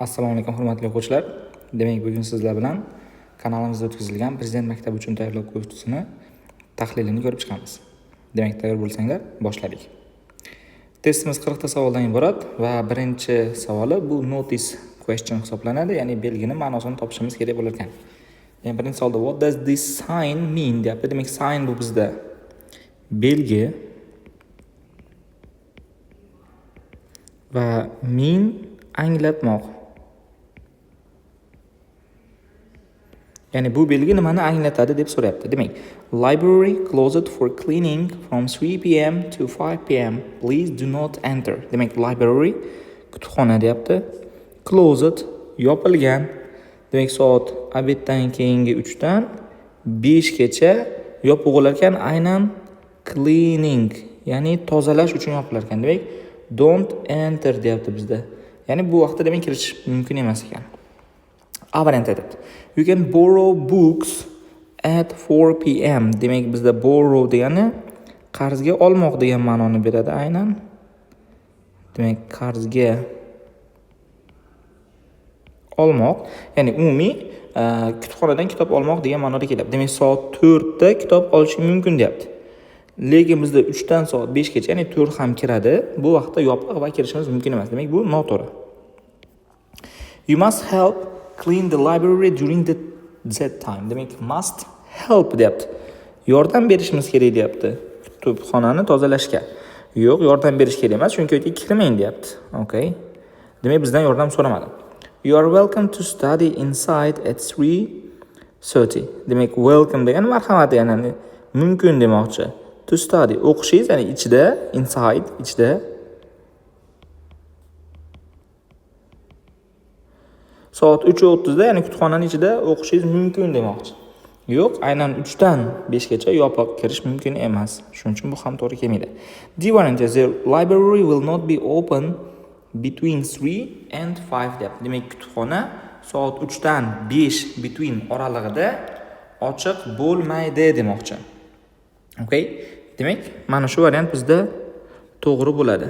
Assalomu alaykum hurmatli o'quvchilar. Demak, bugun sizlar bilan kanalimizda o'tkazilgan Prezident maktabi uchun tayyorlov kursini tahlilini ko'rib chiqamiz. Demak, tayyor bo'lsanglar, boshladik. Testimiz 40 ta savoldan iborat va birinchi savoli bu notice question hisoblanadi, ya'ni belgini ma'nosini topishimiz kerak bo'lar ekan. Ya'ni birinchi savolda what does this sign mean deyapti. Demak, sign bu bizda belgi va mean anglatmoq. Ya'ni bu belgi nimani anglatadi deb so'rayapti. Demak, library closed for cleaning from 3 p.m. to 5 p.m. Please do not enter. Demak, library kutubxona deyapti. Closed yopilgan. Demak, soat obeddan keyingi 3 dan 5 gacha yopiq bo'lar ekan. Aynan cleaning, ya'ni tozalash uchun yopilar ekan. Demak, don't enter deyapti bizda. Ya'ni bu vaqtda demak kirish mumkin emas ekan. Variant aytadi. You can borrow books at 4 p.m. Demak, bizda borrow degani qarzga olmoq degan ma'noni beradi aynan. Demak, qarzga olmoq, ya'ni umumiy kutubxonadan kitob olmoq degan ma'noda keladi. Demak, soat 4 da kitob olishing mumkin deyapti. Lekin bizda 3 dan soat 5 gacha, ya'ni 4 ham kiradi. Bu vaqtda yopiq va kirishimiz mumkin emas. Demak, bu noto'g'ri. You must help clean the library during that time. Demak, must help deyapti. Yordam berishimiz kerak deyapti. Kutubxonani tozalashga. Yo'q, yordam berish kerak emas, chunki uyga kirmang deyapti. Okay. Demak, bizdan yordam so'ramadi. You are welcome to study inside at 3:30. Demak, welcome degani marhamat, ya'ni mumkin demoqchi. To study, o'qishingiz, ya'ni ichida, inside, ichida. Soat 3:30 da, ya'ni kutubxonaning ichida o'qishingiz mumkin demoqchi. Yo'q, aynan 3 dan 5 gacha yopiq kirish mumkin emas. Shuning uchun bu ham to'g'ri kelmaydi. D1 the library will not be open between 3 and 5 deyapti. Demak, kutubxona soat 3 dan 5 between oralig'ida ochiq bo'lmaydi demoqchi. Okay? Demak, mana shu variant bizda to'g'ri bo'ladi.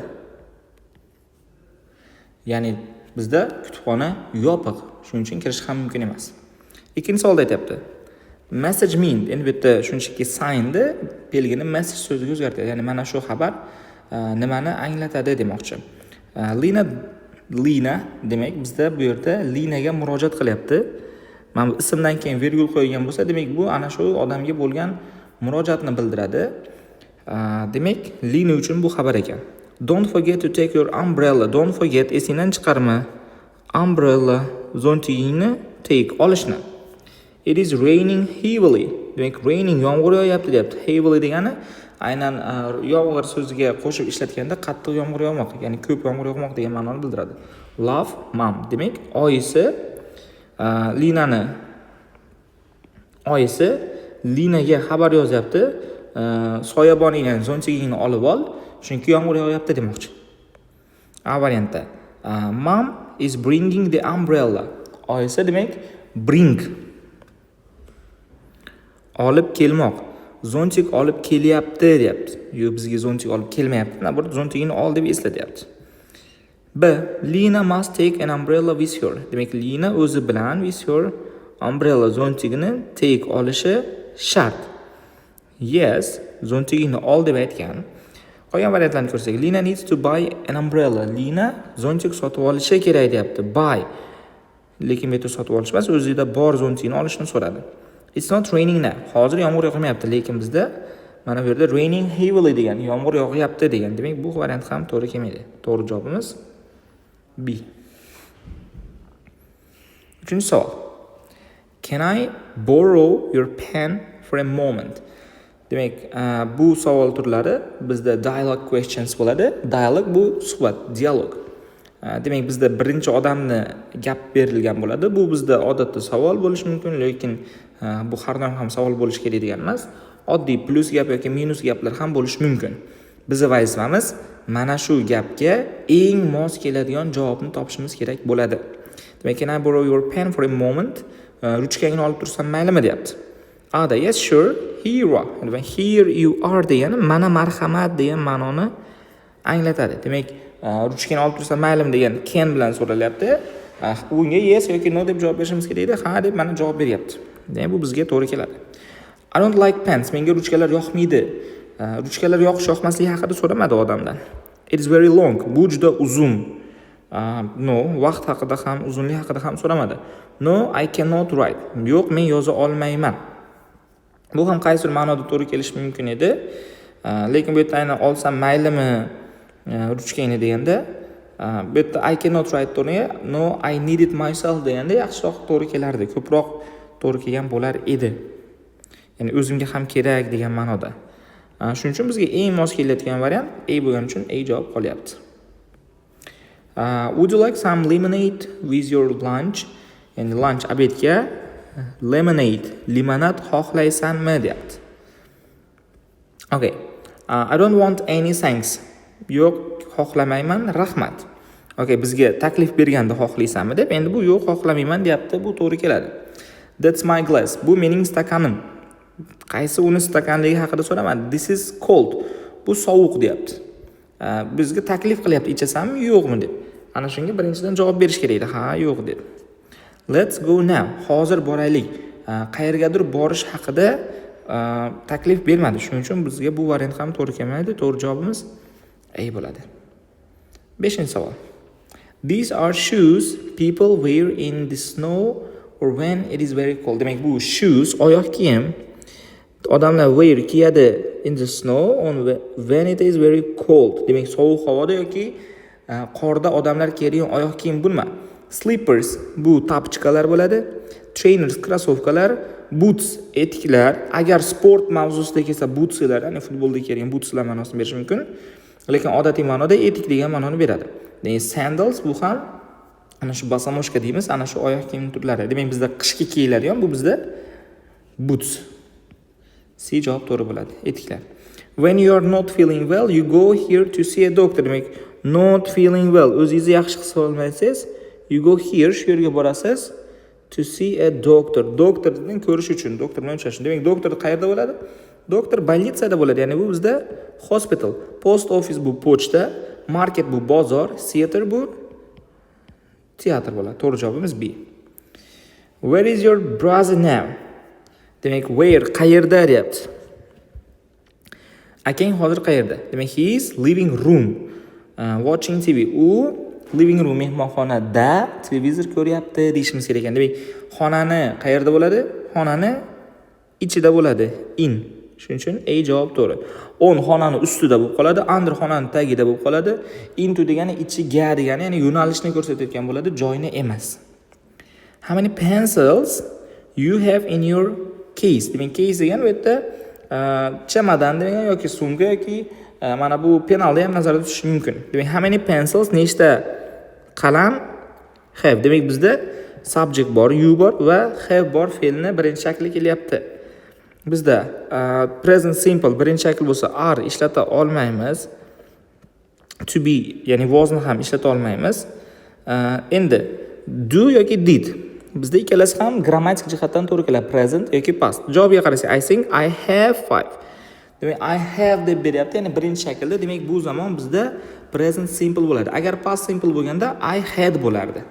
Ya'ni bizda kutubxona yopiq, shuning uchun kirish ham mumkin emas. Ikkinchi savolda aytibdi. Message mean, endi bu yerda shunchaki signni belgini message so'ziga o'zgartiradi. Ya'ni mana shu xabar nimani anglatadi demoqchi. Lina demak bizda bu yerda Linaga murojaat qilyapti. Mana bu ismdan keyin virgul qo'ygan bo'lsa, demak bu ana shu odamga bo'lgan murojaatni bildiradi. Demak, Lina uchun bu xabar ekan. Don't forget to take your umbrella. Don't forget, esingdan chiqarma. Umbrella, zontigingni take, olishni. It is raining heavily. Demak, raining yomg'ir yog'yapti deyapti. Heavily degani aynan yomg'ir so'ziga qo'shib ishlatganda qattiq yomg'ir yog'moq, ya'ni ko'p yomg'ir yog'moq degan ma'noni bildiradi. Love, mom. Demak, oyisi Linaga xabar yozyapti. Soyaboningni, zontigingni olib ol, chunki yomg'ir yog'yapti demoqchi. A variantda mom is bringing the umbrella. Oyisi demak bring, olib kelmoq. Zontik olib kelyapti deyapti. Yo'q, bizga zontik olib kelmayapti. Nabur zontigini ol deb eslatyapti. B. Lina must take an umbrella with her. Demak, Lina o'zi bilan with her umbrella, zontigini take, olishi shart. Yes, zontigini ol deb aytgan. Qolgan variantlarni ko'rsak, Lina needs to buy an umbrella. Lina zontik sotib olishi kerak deyapti. Buy. Lekin bu yerda sotib olish emas, o'zida bor zontikni olishni so'radi. It's not raining now. Hozir yomg'ir yog'mayapti, lekin bizda mana bu yerda raining heavily degan, yomg'ir yog'yapti degan. Demak, bu variant ham to'g'ri kelmaydi. To'g'ri javobimiz B. Uchinchi savol. Can I borrow your pen for a moment? Demak, bu savol turlari bizda dialogue questions bo'ladi. Dialogue bu suhbat, dialog. Demak, bizda birinchi odamni gap berilgan bo'ladi. Bu bizda odatda savol bo'lishi mumkin, lekin bu har doim ham savol bo'lish kerak degan emas. Oddiy plus gap yoki minus gaplar ham bo'lishi mumkin. Bizning vazifamiz mana shu gapga eng mos keladigan javobni topishimiz kerak bo'ladi. Demak, can I borrow your pen for a moment? Ruchkangni olib tursam maylimi deyapti. Ada, yes, sure, here you are. Here you are degani mana marhamat degan ma'noni anglatadi. Demak, ruchkani olib tursam maylimi degan can bilan so'ralyapti. Bunga yes yoki no deb javob berishimiz kerak edi. Ha deb mana javob beryapti. Demak, bu bizga to'g'ri keladi. I don't like pens. Menga ruchkalar yoqmaydi. Ruchkalar yoqmasligi haqida so'ramadi odamdan. It is very long. Bu juda uzun. No, vaqt haqida ham, uzunlik haqida ham so'ramadi. No, I cannot write. Yo'q, men yoza olmayman. Bu ham qaysi bir ma'noda to'g'ri kelishi mumkin edi. Lekin bu yerda aynan olsam maylimi ruchkangni deganda, bu yerda I cannot write o'rniga no, I need it myself deganda yaxshiroq to'g'ri kelardi. Ko'proq to'g'ri kelgan bo'lar edi. Ya'ni o'zimga ham kerak degan ma'noda. Shuning uchun bizga eng mos kelayotgan variant A bo'lgani uchun A javob qolyapti. Would you like some lemonade with your lunch? Ya'ni lunch obedga lemonade, limonad xohlaysanmi deyapti. Okay. I don't want any thanks. Yo'q, xohlamayman, rahmat. Okay, bizga taklif berganda xohlaysanmi deb, endi bu yo'q, xohlamayman deyapti. Bu to'g'ri keladi. That's my glass. Bu mening stakanim. Qaysi uni stakanligi haqida so'ramadi. This is cold. Bu sovuq deyapti. Bizga taklif qilyapti, ichasanmi, yo'qmi deb. Ana shunga birinchidan javob berish kerak edi. Ha, yo'q deb. Let's go now. Hozir boraylik. Qayergadir borish haqida taklif bermadi. Shuning uchun bizga bu variant ham to'g'ri kelmaydi. To'g'ri javobimiz A bo'ladi. 5-savol. These are shoes people wear in the snow or when it is very cold. Demak, bu shoes, oyoq kiyim odamlar wear kiyadi in the snow on when it is very cold. Demak, sovuq havoda yoki qorda odamlar kiyadigan oyoq kiyim bunma. Slippers bu tapchkalar bo'ladi. Trainers krossovkalar, boots etiklar. Agar sport mavzusida kelsa bootslar, ya'ni futbolda kiyadigan bootslar ma'nosini berish mumkin. Lekin odatiy ma'noda etik degan ma'noni beradi. Demak, sandals bu ham ana shu bosamoshka deymiz, ana shu oyoq kiyim turlari. Demak, bizda qishki kiyiladigan, bu bizda boots. C javob to'g'ri bo'ladi. Etiklar. When you are not feeling well, you go here to see a doctor. Demak, not feeling well. O'zingizni yaxshi his qilolmaysiz, you go here, shu yerga borasiz to see a doctor. Doktorni ko'rish uchun, doktor bilan uchrash. Demak, doktor qayerda bo'ladi? Doktor bolnitsada bo'ladi. Ya'ni bu bizda hospital, post office bu pochta, market bu bozor, theater bu teatr bo'ladi. To'g'ri javobimiz B. Where is your brother now? Demak, where qayerda deyapti. Akang hozir qayerda? Demak, he is living room, watching TV. U living room mehmonxonada televizor ko'ryapti deyishimiz kerak ekan. Demak, xonani qayerda bo'ladi? Xonani ichida bo'ladi. In. Shuning uchun A javob to'g'ri. On xonani ustida bo'lib qoladi, under xonani tagida bo'lib qoladi. Into degani ichiga degani, ya'ni yo'nalishni ko'rsatayotgan bo'ladi, joyni emas. How many pencils you have in your case? Demak, case degan bu yerda chamadan degan yoki sumka yoki mana bu penalni ham nazarda tutish mumkin. Demak, how many pencils, nechta qalam have. Demak, bizda subject bor, you bor va have bor fe'lni birinchi shakli kelyapti. Bizda present simple birinchi shakl bo'lsa are ishlata olmaymiz. To be, ya'ni was'ni ham ishlata olmaymiz. Endi do yoki did. Bizda ikkalasi ham grammatik jihatdan to'g'ri keladi. Present yoki past. Javobga qarasak, I think I have 5. Demak, I have deb beryapti, ya'ni birinchi shaklda. Demak, bu zamon bizda present simple bo'ladi. Agar past simple bo'lganda I had bo'lardi.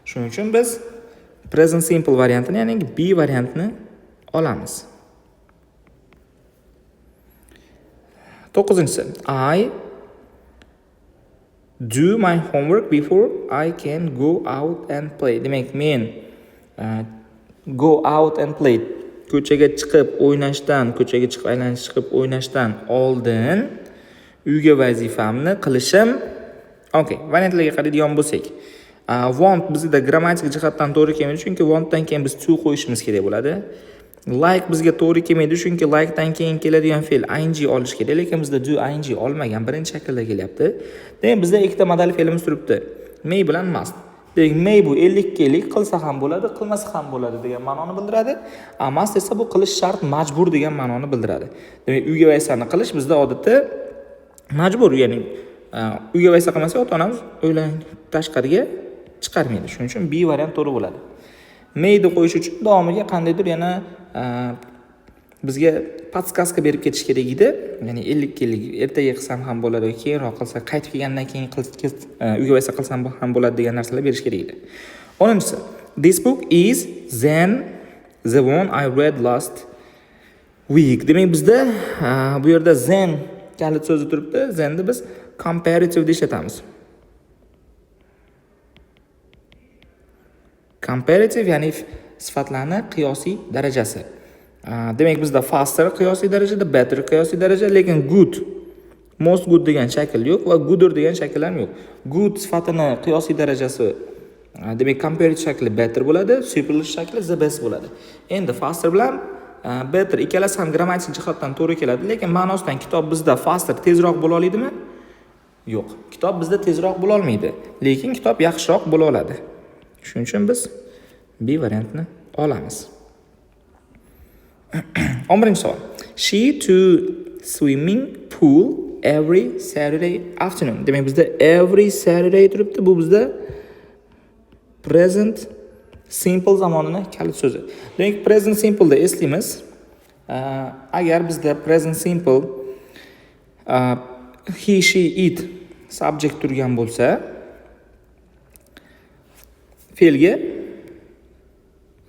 Shuning uchun biz present simple variantini, ya'ni B variantini olamiz. 9-si. I do my homework before I can go out and play. Demak, men go out and play, ko'chaga chiqib o'ynashdan, ko'chaga chiqib aylanib chiqib o'ynashdan oldin uyga vazifamni qilishim. Okay, variantlarga qaraydigan bo'lsak, want bizda grammatik jihatdan to'g'ri kelmaydi, chunki wantdan keyin biz to qo'yishimiz kerak bo'ladi. Like bizga to'g'ri kelmaydi, chunki like dan keyin keladigan fe'l ing olish kerak, lekin bizda do ing olmagan, birinchi shaklda kelyapti. Demak, bizda ikkita modal fe'limiz turibdi. May bilan must. Demak, may bu 50-50 qilsa ham bo'ladi, qilmasa ham bo'ladi degan ma'noni bildiradi. Must esa bu qilish shart, majbur degan ma'noni bildiradi. Demak, uyga vazifani qilish bizda odatda majbur, ya'ni uyga vazifa qilmasa ota-onamiz o'ylan tashqariga chiqarmaydi. Shuning uchun B variant to'g'ri bo'ladi. May deb qo'yish uchun davomiga qandaydir yana bizga podskaska berib ketish kerak edi. Ya'ni 50-50 ertaga qilsam ham bo'ladi, keyinroq qilsa, qaytib kelgandan keyin uyga vazifa qilsam ham bo'ladi degan narsalar berish kerak edi. 10-si. This book is then the one I read last week. Demak bizda bu yerda then kalit so'zi turibdi. Thenni biz comparative deb ishlatamiz. Comparative ya'ni sifatlarning qiyosiy darajasi. Demak bizda faster qiyosiy darajada, better qiyosiy daraja, lekin good, most good degan shakl yo'q va gooder degan shakl ham yo'q. Good sifatini qiyosiy darajasi demak comparative shakli better bo'ladi, superlative shakli the best bo'ladi. Endi faster bilan better ikkalasi ham grammatik jihatdan to'g'ri keladi, lekin ma'nosidan kitob bizda faster tezroq bo'la oladimi? Yo'q. Kitob bizda tezroq bo'la olmaydi, lekin kitob yaxshiroq bo'la oladi. Shuning uchun biz B variantni olamiz. 11-savol. She to swimming pool every Saturday afternoon. Demak bizda every Saturday turibdi. Bu bizda present simple zamonini kalit so'zi. Demak present simple da eslaymiz. Agar bizda present simple he, she, it subject turgan bo'lsa, fe'lga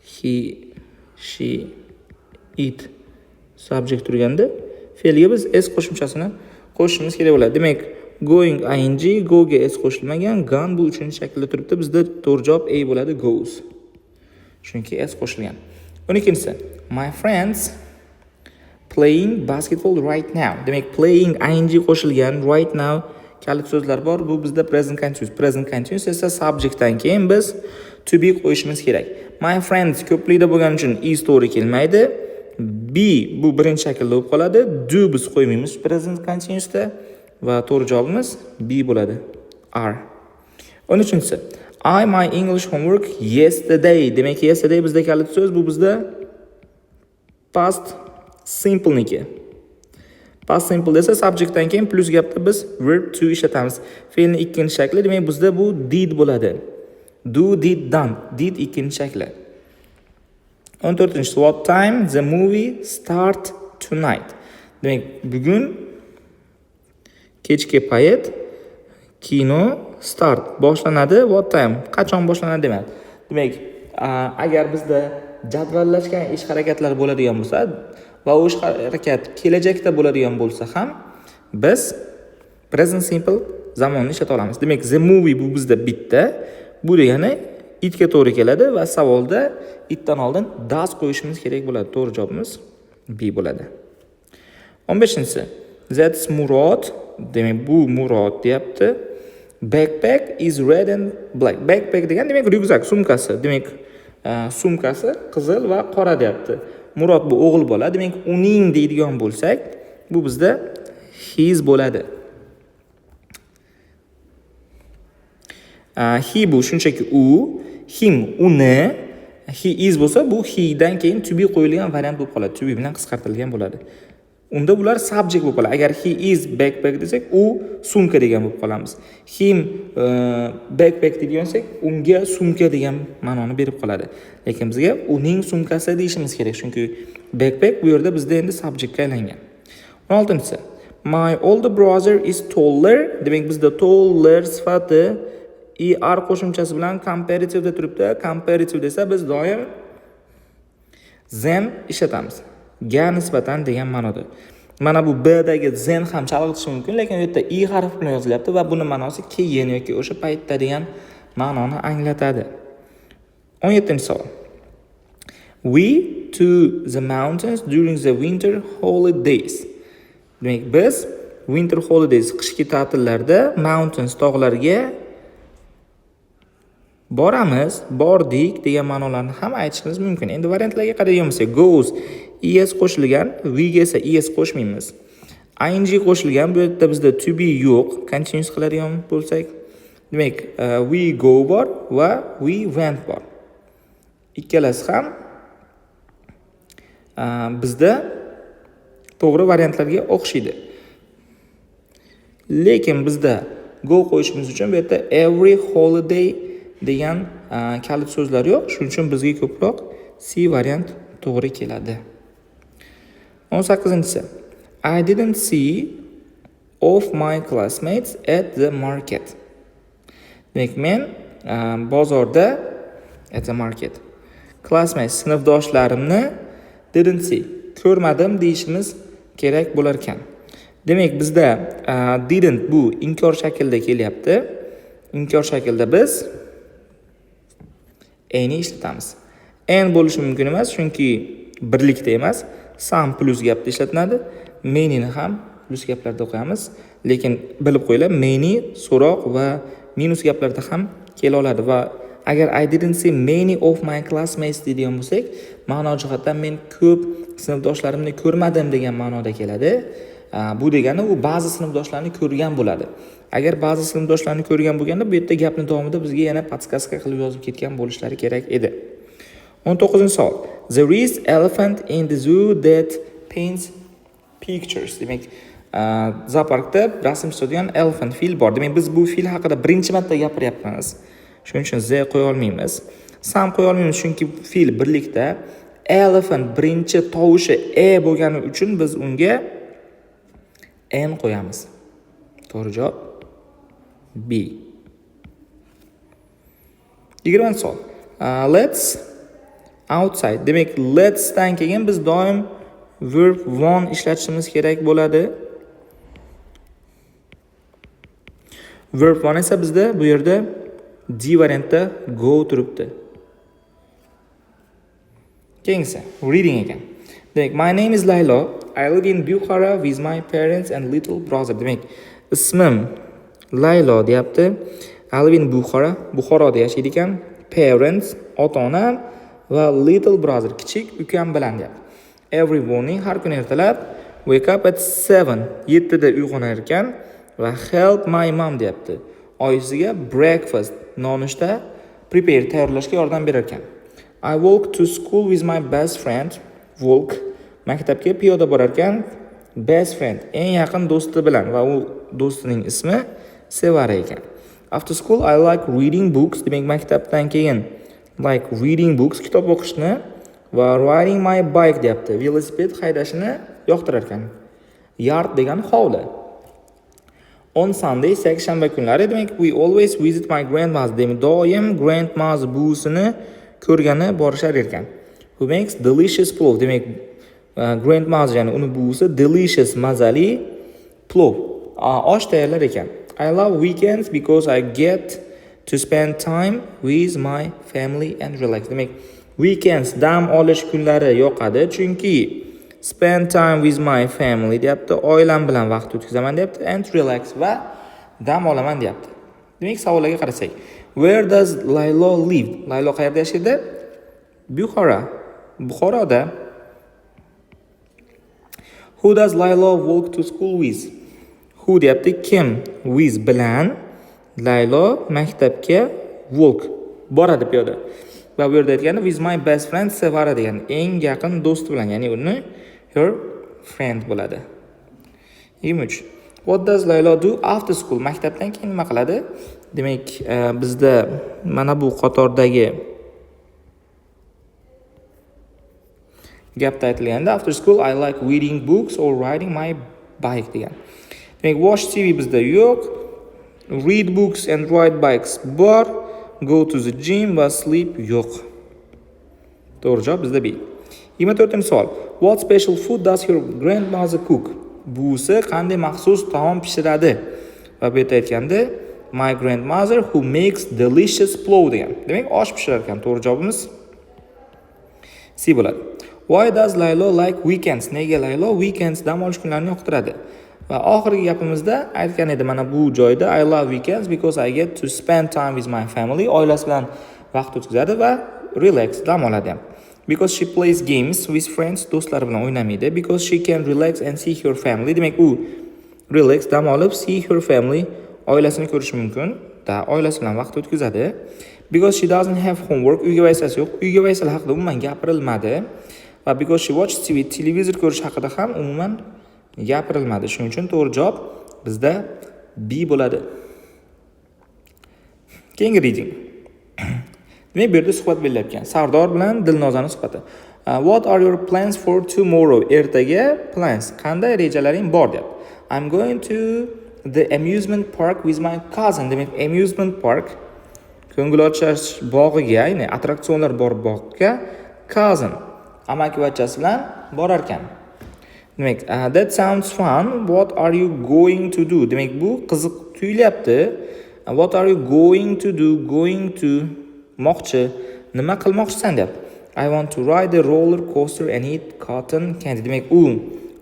he, she, it subject turganda fe'lga biz s qo'shimchasini qo'shishimiz kerak bo'ladi. Demak, going ing, go ga s qo'shilmagan, gone bu 3-shaklda turibdi. Bizda to'g'ri javob A bo'ladi, goes. Chunki s qo'shilgan. 12-si. My friends playing basketball right now. Demak, playing ing qo'shilgan, right now kalit so'zlar bor. Bu bizda present continuous. Present continuous esa subjectdan keyin biz to be qo'yishimiz kerak. My friends ko'plikda bo'lgani uchun is to'g'ri kelmaydi. Be bu birinchi shaklda bo'lib qoladi. Do biz qo'ymaymiz present continuousda va to'g'ri javobimiz B bo'ladi. Are. 13-si. I my English homework yesterday. Demak, yesterday bizda kalit so'z, bu bizda past simple niki. Past simple desa subjectdan keyin plus gapda biz verb to ishlatamiz. Fe'lning ikkinchi shakli, demak bizda bu did bo'ladi. Do, did, done. Did ikkinchi shakli. 14-si. What time the movie start tonight? Demak, bugun kechki payt kino start boshlanadi. What time? Qachon boshlanadi demak. Demak, agar bizda jadvallashgan ish harakatlar bo'ladigan bo'lsa va u ish harakat kelajakda bo'ladigan bo'lsa ham biz present simple zamonni ishlata olamiz. Demak, the movie bu bizda bitta, bu degani itga to'g'ri keladi va savolda itdan oldin does qo'yishimiz kerak bo'ladi. To'g'ri javobimiz B bo'ladi. 15-si. That's Murod. Demak, bu Murod deyapti. Backpack is red and black. Backpack degan demak ryukzak, sumkasi. Demak, sumkasi qizil va qora deyapti. Murod bu o'g'il bola. Demak, uning deydigan bo'lsak, bu bizda his bo'ladi. He bu shunchaki u, him uni, he is bo'lsa bu he dan keyin to be qo'yilgan variant bo'lib qoladi. To be bilan qisqartirilgan bo'ladi. Unda bular subject bo'lib qoladi. Agar he is backpack desak, u sumka degan bo'lib qolamiz. Him backpack degansak, unga sumka degan ma'noni berib qoladi. Lekin bizga uning sumkasi deyishimiz kerak, chunki backpack bu yerda bizda endi subjectga aylangan. 16-si. My older brother is taller. Demak, bizda taller sifati er qo'shimchasi bilan comparative da turibdi. Comparative desa biz doim than ishlatamiz. Ga nisbatan degan ma'noda. Mana bu B dagi than ham chalg'itishi mumkin, lekin bu yerda I harfi bilan yozilyapti va buni ma'nosi keyin yoki o'sha paytda degan ma'noni anglatadi. 17-savol. We to the mountains during the winter holidays. Demak, biz winter holidays qishki ta'tillarda mountains tog'larga bordik degan ma'nolarni ham aytishimiz mumkin. Endi variantlarga qaraydigan bo'lsak, goes es qo'shilgan, we ga esa es qo'shmaymiz. Ing qo'shilgan, bu yerda bizda to be yo'q, continuous qiladigan bo'lsak, demak, we go bor va we went bor. Ikkalasi ham bizda to'g'ri variantlarga o'xshaydi. Lekin bizda go qo'yishimiz uchun bu yerda every holiday degan kalit so'zlar yo'q. Shuning uchun bizga ko'proq C variant to'g'ri keladi. 18-si. I didn't see of my classmates at the market. Demak, men bozorda at a market. Classmates, sinfdoshlarimni didn't see, ko'rmadim deyishimiz kerak bo'lar ekan. Demak, bizda didn't bu inkor shaklda kelyapti. Inkor shaklda biz any ishlatamiz. And bo'lishi mumkin emas, chunki birlikda emas, some plus gapda ishlatiladi. Many'ni ham plus gaplarda o'qiymiz, lekin bilib qo'yinglar, many so'roq va minus gaplarda ham kela oladi va agar I didn't see many of my classmates deydigan bo'lsak, ma'no jihatdan men ko'p sinfdoshlarimni ko'rmadim degan ma'noda keladi. Bu degani u ba'zi sinfdoshlarni ko'rgan bo'ladi. Agar ba'zi sinfdoshlarni ko'rgan bo'lganda, bu yerda gapni davomida bizga yana podskaska qilib yozib ketgan bo'lishlari kerak edi. 19-savol. There is elephant in the zoo that paints pictures. Demak, zooparkda rasm chizadigan elephant, fil bor. Demak, biz bu fil haqida birinchi marta gapiryapmiz. Shuning uchun z qo'ya olmaymiz. Sam qo'ya olmaymiz chunki fil birlikda, elephant birinchi tovushi bo'lgani uchun biz unga n qo'yamiz. To'g'ri javob B. 20-savol. Let's outside. Demak, let's dan keyin biz doim verb one ishlatishimiz kerak bo'ladi. Verb one esa bizda bu yerda D variantda go turibdi. Keyingisi reading ekan. Demak, my name is Laylo. I live in Bukhara with my parents and little brother. Demak, ismim Laylo deyapti. I live in Bukhara. Buxoroda yashaydi ekan. Parents, ota-onam va little brother, kichik ukam bilan deyapti. Every morning, har kuni ertalab, wake up at 7, 7 da uyg'onar ekan va help my mom deyapti. Oyisiga breakfast, nonushta prepare, tayyorlashga yordam berar ekan. I walk to school with my best friend. Walk, maktabga piyoda borar ekan. Best friend, eng yaqin do'sti bilan va u do'stining ismi Sevara ekan. After school, I like reading books. Demak, maktabdan keyin like reading books, kitob o'qishni va riding my bike deyapti. Velosiped haydashni yoqtirar ekan. Yard degan hovli. On Sunday, yakshanba kunlari, demak, we always visit my grandma's. Demak, doim grandma's buvisini ko'rgani borishar ekan. Who makes delicious plov. Demak, grandma's ya'ni uni buvisi delicious, mazali plov, osh tayyorlar ekan. I love weekends because I get to spend time with my family and relax. Demak, weekends dam olish kunlari yoqadi chunki spend time with my family deyapti, oilam bilan vaqt o'tkazaman deyapti, and relax va dam olaman deyapti. Demak, savollarga qarasak, where does Laylo live? Laylo qayerda yashaydi? Bukhara, Buxoroda. Who does Laylo walk to school with? Who deyapti, kim, with bilan Laylo maktabga walk, boradi piyoda. Va bu yerda aytgani with my best friend Sevara degan, eng yaqin do'sti bilan, ya'ni uni her friend bo'ladi. 23. What does Laylo do after school? Maktabdan keyin nima qiladi? Demak, bizda mana bu qatordagi gapda aytilganda after school I like reading books or riding my bike degan. Demak, watch TV bizda yo'q, read books and ride bikes bor, go to the gym va sleep yo'q. To'g'ri javob bizda B. 24-savol. What special food does your grandmother cook? Buvisi qanday maxsus taom pishiradi? Va bu yerda aytganda my grandmother who makes delicious plov degan. Demak, osh pishirar ekan. To'g'ri javobimiz C bo'ladi. Why does Laylo like weekends? Nega Laylo weekends dam olish kunlarini yoqtiradi? Va oxirgi gapimizda aytgan edi, mana bu joyda I love weekends because I get to spend time with my family. Oilasi bilan vaqt o'tkazadi va relax, dam oladi ham. Because she plays games with friends, do'stlari bilan o'ynamaydi. Because she can relax and see her family. Demak, u relax, dam olib, see her family, oilasini ko'rish mumkin. Oilasi bilan vaqt o'tkazadi. Because she doesn't have homework. Uyga vaysasi yo'q. Uyga vaysal haqida umuman gapirilmadi. Va because she watches TV, televizor ko'rish haqida ham umuman gapirilmadi. Shuning uchun to'g'ri javob bizda B bo'ladi. Keyingi reading. Demak, bu yerda suhbat berilayotgan. Sardor bilan Dilnozaning suhbati. What are your plans for tomorrow? Ertaga plans. Qanday rejalaring bor deyapti. I'm going to the amusement park with my cousin. Demak, amusement park ko'ngilochar bog'iga, ya'ni attraksionlar bor bog'ga cousin, amakivachchasi bilan borar ekan. Demak, that sounds fun. What are you going to do? Demak, bu qiziq tuyulyapti. What are you going to do? Going to moqchi. Nima qilmoqchisan deyapti. I want to ride a roller coaster and eat cotton candy. Demak, u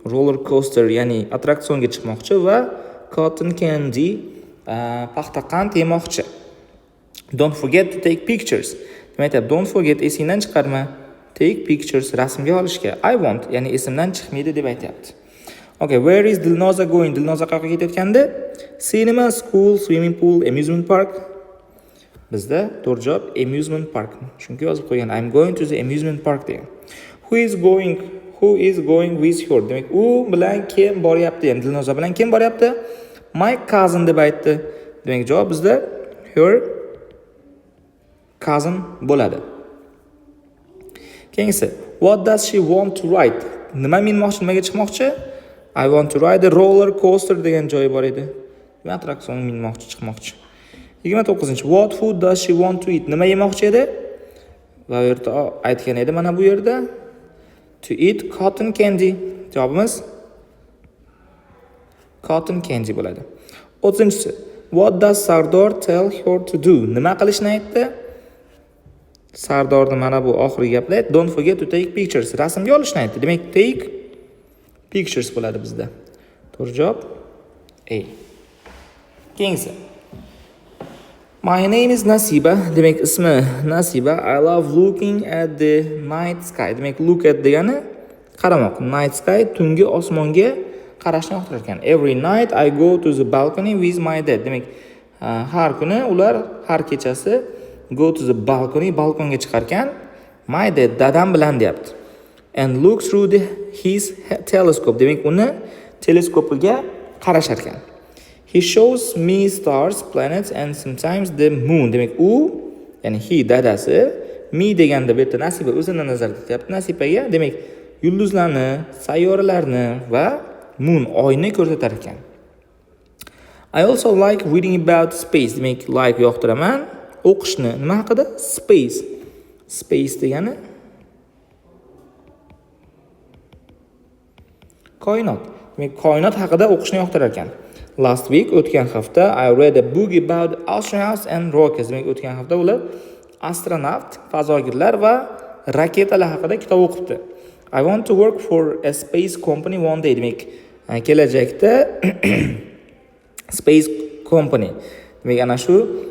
roller coaster, ya'ni attraksionga chiqmoqchi va cotton candy, paxta qand yemoqchi. Don't forget to take pictures. Demak, don't forget, esingdan chiqarma. Take pictures, rasmga olishga. I want, ya'ni esimdan chiqmaydi deb aytayapti. Okay, where is Dilnoza going? Dilnoza qayerga ketayotgandi? Cinema, school, swimming pool, amusement park. Bizda to'g'ri javob amusement park. Chunki yozib qo'ygan I'm going to the amusement park degan. Who is going with her? Demak, u bilan kim boryapti? Ya'ni Dilnoza bilan kim boryapti? My cousin deb aytdi. Demak, javob bizda her cousin bo'ladi. Keyingisi, what does she want to ride? Nima minmoqchi, nimaga chiqmoqchi? I want to ride a roller coaster degan joyi bor edi. Men attraksion minmoqchi, chiqmoqchi. 29. What food does she want to eat? Nima yemoqchi edi? Va bu yerda aytgan edi mana bu yerda to eat cotton candy. Javobimiz cotton candy bo'ladi. 30. What does Sardor tell her to do? Nima qilishni aytdi? Sardorning mana bu oxirgi gaplar. Don't forget to take pictures. Rasmga olishni aytdi. Demak, take pictures bo'ladi bizda. To'g'ri javob A. Keyingisi. My name is Nasiba. Demak, ismi Nasiba. I love looking at the night sky. Demak, look at degani qaramoq. Night sky, tungi osmonga qarashni yoqtirar ekan. Every night I go to the balcony with my dad. Demak, har kuni ular har kechasi go to the balcony, balkonga chiqar ekan. My dad, dadam bilan deyapti. And look through his telescope. Demak, uni teleskopiga qarashar ekan. He shows me stars, planets and sometimes the moon. Demak, u, ya'ni he dadasi, me deganda bu yerda Nasiba o'zini nazarda tutyapti. Nasibaga, demak, yulduzlarni, sayyoralarni va moon, oyni ko'rsatar ekan. I also like reading about space. Demak, like yoqtiraman. O'qishni nima haqida? Space. Space degani koinot. Demak, koinot haqida o'qishni yoqtirar ekan. Last week, o'tgan hafta, I read a book about astronauts and rockets. Demak, o'tgan hafta ular astronavt, fazogirlar va raketalar haqida kitob o'qibdi. I want to work for a space company one day. Demak, kelajakda space company. Demak, ana shu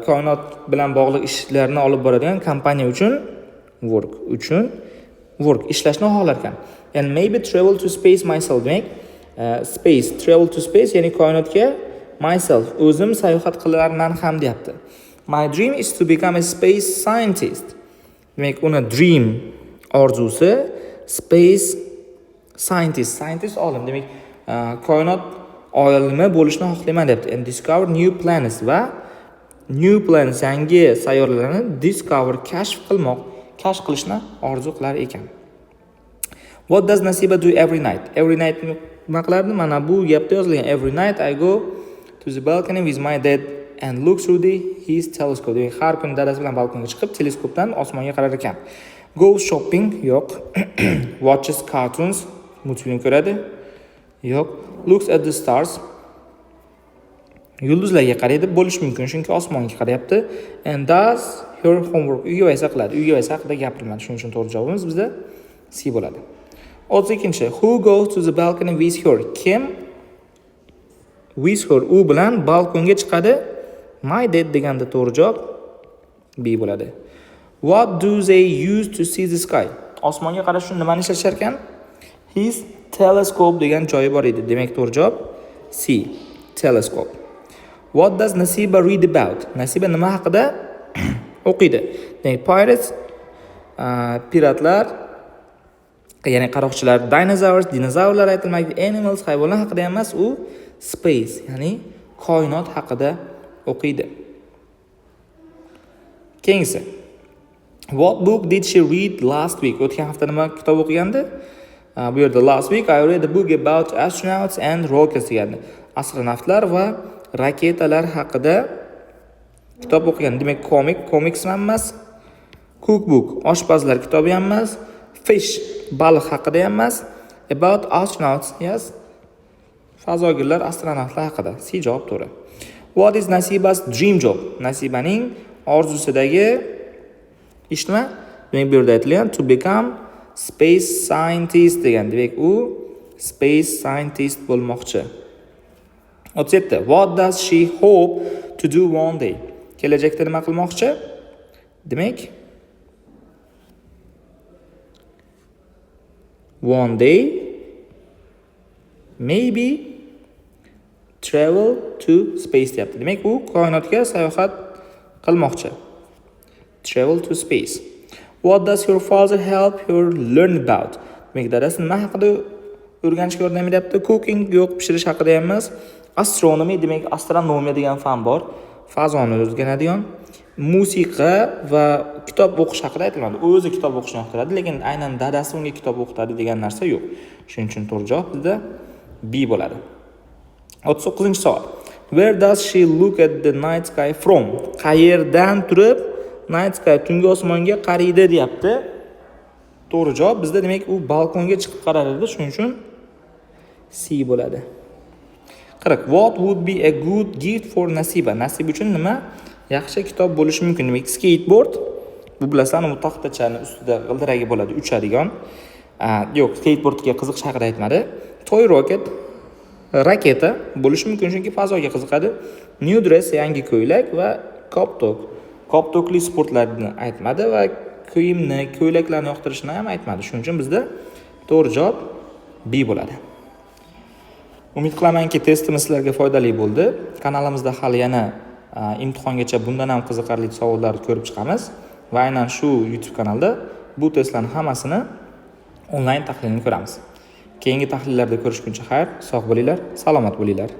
koinot bilan bog'liq ishlarni olib boradigan kompaniya uchun work ishlashni xohlar ekan. And maybe travel to space myself. Demak, travel to space, ya'ni koinotga myself, o'zim sayohat qilarman ham deyapti. My dream is to become a space scientist. Demak, uni dream orzusi space scientist olim. Demak, koinot olimi bo'lishni xohlayman deyapti. And discover new planets va new planets, yangi sayyoralarni kashf qilishni orzu qilar ekan. What does Nasiba do every night? Every night nima qilardi? Mana bu gapda yozilgan. Every night I go to the balcony with my dad and look through his telescope. Demak, har kuni dadasi bilan balkonga chiqib, teleskopdan osmonga qarar ekan. Goes shopping? Yo'q. Watches cartoons? Multfilm ko'radi? Yo'q. Looks at the stars? Yulduzlarga qaraydi, bo'lish mumkin, chunki osmonga qarayapti. And does her homework? Uyga esa qiladi. Uyga esa haqida gapirilmadi. Shuning uchun to'g'ri javobimiz bizda C bo'ladi. 32. Who goes to the balcony with her? Kim with her, u bilan balkonga chiqadi? My dad deganda to'g'ri javob B bo'ladi. What do they use to see the sky? Osmonga qarash uchun nimani ishlashar ekan? His telescope degan joyi bor edi. Demak, to'g'ri javob C, telescope. What does Nasiba read about? Nasiba nima haqida o'qiydi? Demak, pirates, piratlar, ya'ni qaroqchilar, dinosaurs, dinozavrlar aytilmaydi, animals, hayvonlar haqida emas, u space, ya'ni koinot haqida o'qiydi. Keyingisi. What book did she read last week? O'tgan hafta nima kitob o'qigandi? Bu yerda last week I read a book about astronauts and rockets degandi. Astronavtlar va raketalar haqida Kitob o'qigan, demak komiks ham emas. Cookbook, oshpazlar kitobi ham emas. Fish, baliq haqida ham emas. About astronauts, yes. Fazogirlar, astronavtlar haqida. C javob to'g'ri. What is Nasiba's dream job? Nasibaning orzusidagi ish nima? Demak, bu yerda aytilgan to become space scientist degan. Demak, u space scientist bo'lmoqchi. 37. What does she hope to do one day? Kelajakda nima qilmoqchi? Demak, one day maybe travel to space deyapti. Demak, u koinotga sayohat qilmoqchi. Travel to space. What does your father help you learn about? Demak, dadasi nima haqida o'rganishga yordam beryapti? Cooking, yo'q, pishirish haqida emas. Astronomy, demak, astronomiya degan fan bor. Fazoni o'rganadigan. Musiqa va kitob o'qish haqida aytilmadi. U o'zi kitob o'qishni yoqtiradi, lekin aynan dadasi unga kitob o'qitadi degan narsa yo'q. Shuning uchun to'g'ri javob bizda B bo'ladi. 39-savol. Where does she look at the night sky from? Qayerdan turib night sky tungi osmonga qaraydi deyapti. To'g'ri javob bizda demak u balkonga chiqib qarar edi, shuning uchun C bo'ladi. 40. What would be a good gift for Nasiba? Nasiba uchun nima yaxshi kitob bo'lishi mumkin? Demak, skateboard. Bu bilasizlar, u taxtachani ustida g'ildiragi bo'ladi, uchadigan. Yo'q, skateboardga qiziqish haqida aytmadi. Toy rocket, raketa bo'lishi mumkin, chunki fazoga qiziqadi. New dress, yangi ko'ylak va koptok. Koptokli sportlarni aytmadi va kiyimni, ko'ylaklarni yoqtirishni ham aytmadi. Shuning uchun bizda to'g'ri javob B bo'ladi. Umid qilamanki, testimiz sizlarga foydali bo'ldi. Kanalimizda hali yana imtihongacha bundan ham qiziqarli savollarni ko'rib chiqamiz va aynan shu YouTube kanalda bu testlarning hammasini onlayn tahlilini ko'ramiz. Keyingi tahlillarda ko'rishguncha xayr, sog' bo'linglar, salomat bo'linglar.